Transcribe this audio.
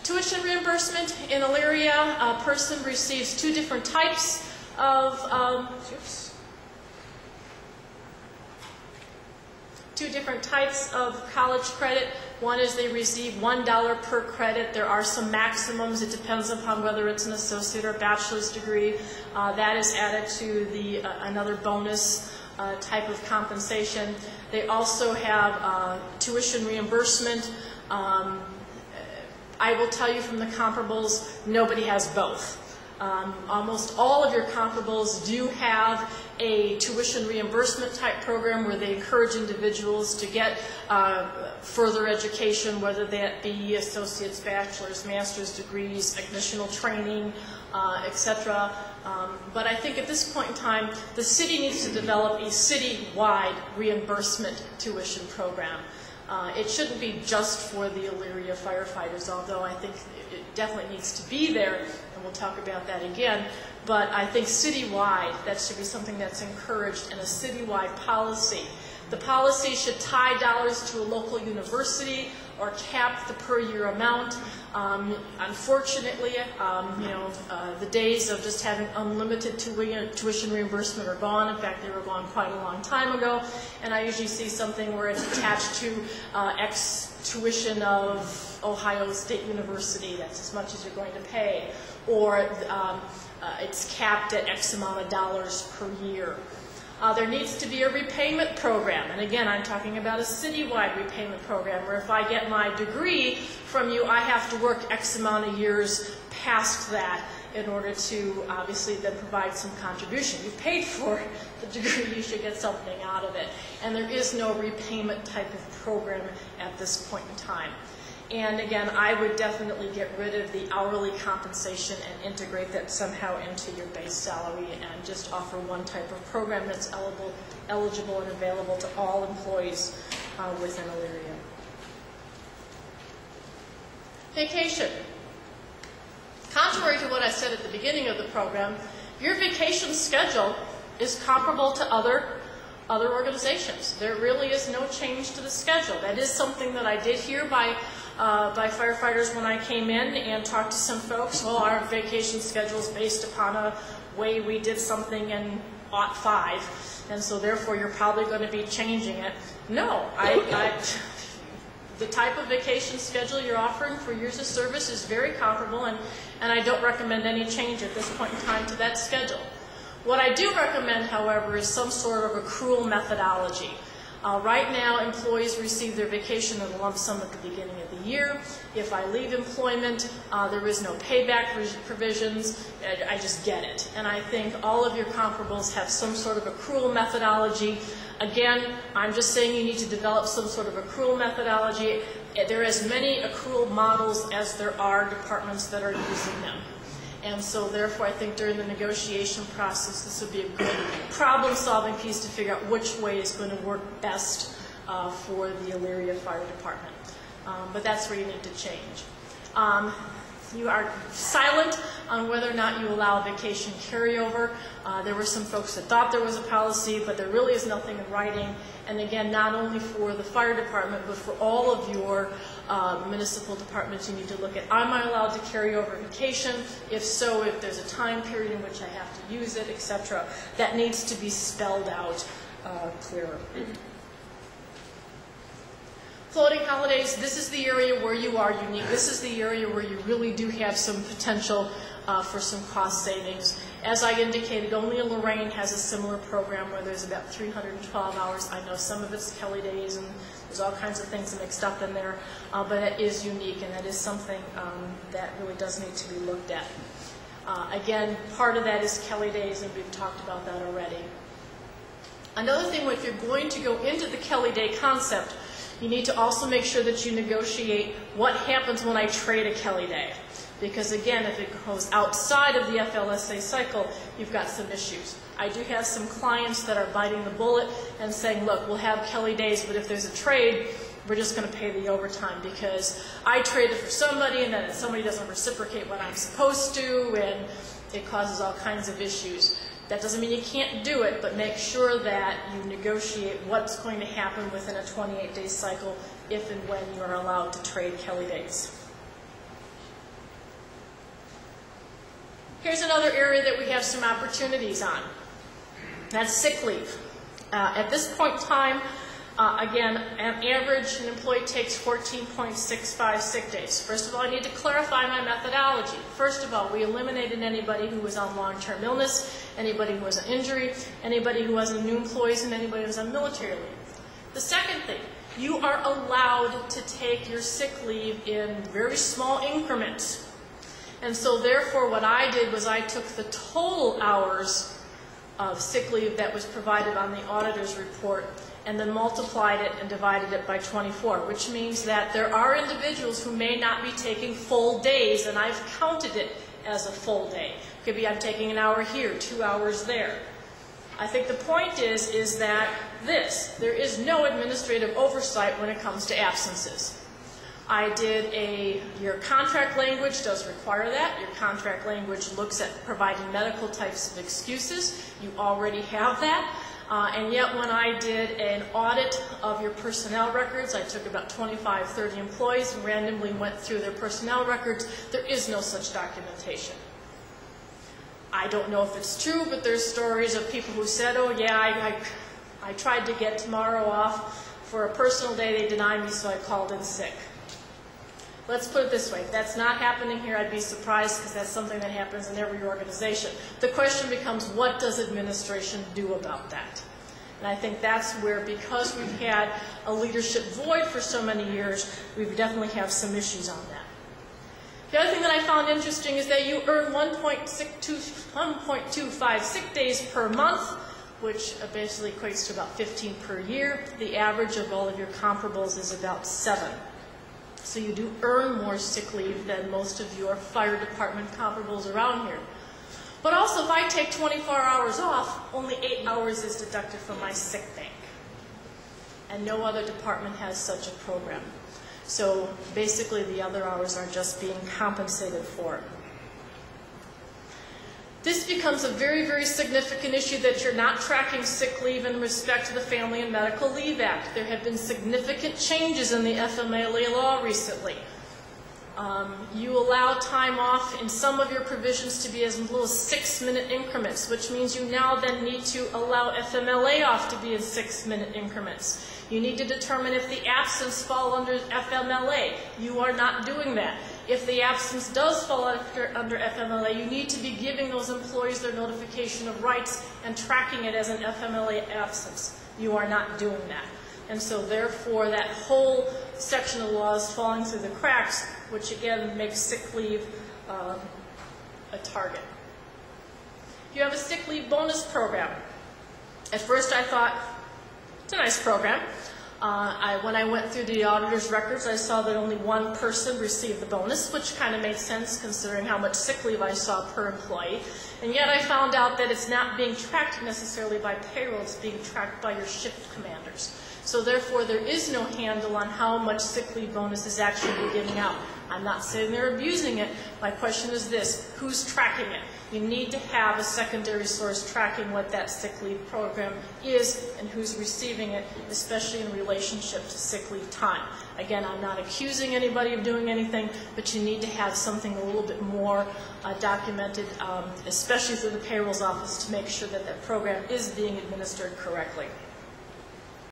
Tuition reimbursement in Elyria, a person receives two different types of college credit. One is they receive $1 per credit. There are some maximums. It depends upon whether it's an associate or bachelor's degree. That is added to the another bonus type of compensation. They also have tuition reimbursement. I will tell you from the comparables, nobody has both. Almost all of your comparables do have a tuition reimbursement type program where they encourage individuals to get further education, whether that be associate's, bachelor's, master's degrees, additional training, etc. But I think at this point in time, the city needs to develop a city-wide reimbursement tuition program. It shouldn't be just for the Elyria firefighters, although I think it definitely needs to be there, and we'll talk about that again. But I think citywide, that should be something that's encouraged in a citywide policy. The policy should tie dollars to a local university or cap the per year amount. Unfortunately, the days of just having unlimited tuition reimbursement are gone. In fact, they were gone quite a long time ago. And I usually see something where it's attached to X tuition of Ohio State University. That's as much as you're going to pay. Or it's capped at X amount of dollars per year. There needs to be a repayment program, and again, I'm talking about a citywide repayment program where if I get my degree from you, I have to work X amount of years past that in order to obviously then provide some contribution. You paid for the degree, you should get something out of it. And there is no repayment type of program at this point in time. And again, I would definitely get rid of the hourly compensation and integrate that somehow into your base salary and just offer one type of program that's eligible and available to all employees within Elyria. Vacation. Contrary to what I said at the beginning of the program, your vacation schedule is comparable to other organizations. There really is no change to the schedule. That is something that I did hear by firefighters when I came in and talked to some folks. Well, our vacation schedule is based upon a way we did something in '05, and so therefore you're probably going to be changing it. No, the type of vacation schedule you're offering for years of service is very comparable, and I don't recommend any change at this point in time to that schedule. What I do recommend, however, is some sort of accrual methodology. Right now, employees receive their vacation in a lump sum at the beginning of the year. If I leave employment, there is no payback provisions. I just get it. And I think all of your comparables have some sort of accrual methodology. Again, I'm just saying you need to develop some sort of accrual methodology. There are as many accrual models as there are departments that are using them. And so therefore, I think during the negotiation process, this would be a good problem-solving piece to figure out which way is going to work best for the Elyria Fire Department. But that's where you need to change. You are silent on whether or not you allow vacation carryover. There were some folks that thought there was a policy, but there really is nothing in writing. And again, not only for the fire department, but for all of your municipal departments, you need to look at, am I allowed to carry over vacation? If so, if there's a time period in which I have to use it, etc. That needs to be spelled out clearer. Floating holidays, this is the area where you are unique. This is the area where you really do have some potential for some cost savings. As I indicated, only Lorraine has a similar program where there's about 312 hours. I know some of it's Kelly days and there's all kinds of things mixed up in there, but it is unique and that is something that really does need to be looked at. Again, part of that is Kelly days, and we've talked about that already. Another thing, if you're going to go into the Kelly Day concept, you need to also make sure that you negotiate what happens when I trade a Kelly Day. Because again, if it goes outside of the FLSA cycle, you've got some issues. I do have some clients that are biting the bullet and saying, look, we'll have Kelly Days, but if there's a trade, we're just going to pay the overtime because I traded for somebody and then somebody doesn't reciprocate what I'm supposed to, and it causes all kinds of issues. That doesn't mean you can't do it, but make sure that you negotiate what's going to happen within a 28-day cycle if and when you are allowed to trade Kelly Days. Here's another area that we have some opportunities on. That's sick leave. At this point in time, again, on average, an employee takes 14.65 sick days. First of all, I need to clarify my methodology. First of all, we eliminated anybody who was on long-term illness, anybody who was an injury, anybody who was on new employees, and anybody who was on military leave. The second thing, you are allowed to take your sick leave in very small increments. And so therefore what I did was I took the total hours of sick leave that was provided on the auditor's report and then multiplied it and divided it by 24, which means that there are individuals who may not be taking full days, and I've counted it as a full day. It could be I'm taking an hour here, 2 hours there. I think the point is that there is no administrative oversight when it comes to absences. I did your contract language does require that. Your contract language looks at providing medical types of excuses. You already have that. And yet when I did an audit of your personnel records, I took about 25, 30 employees and randomly went through their personnel records. There is no such documentation. I don't know if it's true, but there's stories of people who said, oh yeah, I tried to get tomorrow off for a personal day, they denied me, so I called in sick. Let's put it this way, if that's not happening here, I'd be surprised because that's something that happens in every organization. The question becomes, what does administration do about that? And I think that's where, because we've had a leadership void for so many years, we definitely have some issues on that. The other thing that I found interesting is that you earn 1.25 sick days per month, which basically equates to about 15 per year. The average of all of your comparables is about 7. So you do earn more sick leave than most of your fire department comparables around here. But also, if I take 24 hours off, only 8 hours is deducted from my sick bank. And no other department has such a program. So basically, the other hours are just being compensated for. This becomes a very, very significant issue that you're not tracking sick leave in respect to the Family and Medical Leave Act. There have been significant changes in the FMLA law recently. You allow time off in some of your provisions to be as little as 6-minute increments, which means you now then need to allow FMLA off to be in 6-minute increments. You need to determine if the absence falls under FMLA. You are not doing that. If the absence does fall under FMLA, you need to be giving those employees their notification of rights and tracking it as an FMLA absence. You are not doing that. And so therefore, that whole section of law is falling through the cracks, which again makes sick leave a target. You have a sick leave bonus program. At first I thought, it's a nice program. When I went through the auditor's records, I saw that only one person received the bonus, which kind of made sense considering how much sick leave I saw per employee. And yet I found out that it's not being tracked necessarily by payroll, it's being tracked by your shift commanders. So therefore, there is no handle on how much sick leave bonus is actually giving out. I'm not saying they're abusing it. My question is this: who's tracking it? You need to have a secondary source tracking what that sick leave program is and who's receiving it, especially in relationship to sick leave time. Again, I'm not accusing anybody of doing anything, but you need to have something a little bit more documented, especially through the payroll's office, to make sure that that program is being administered correctly.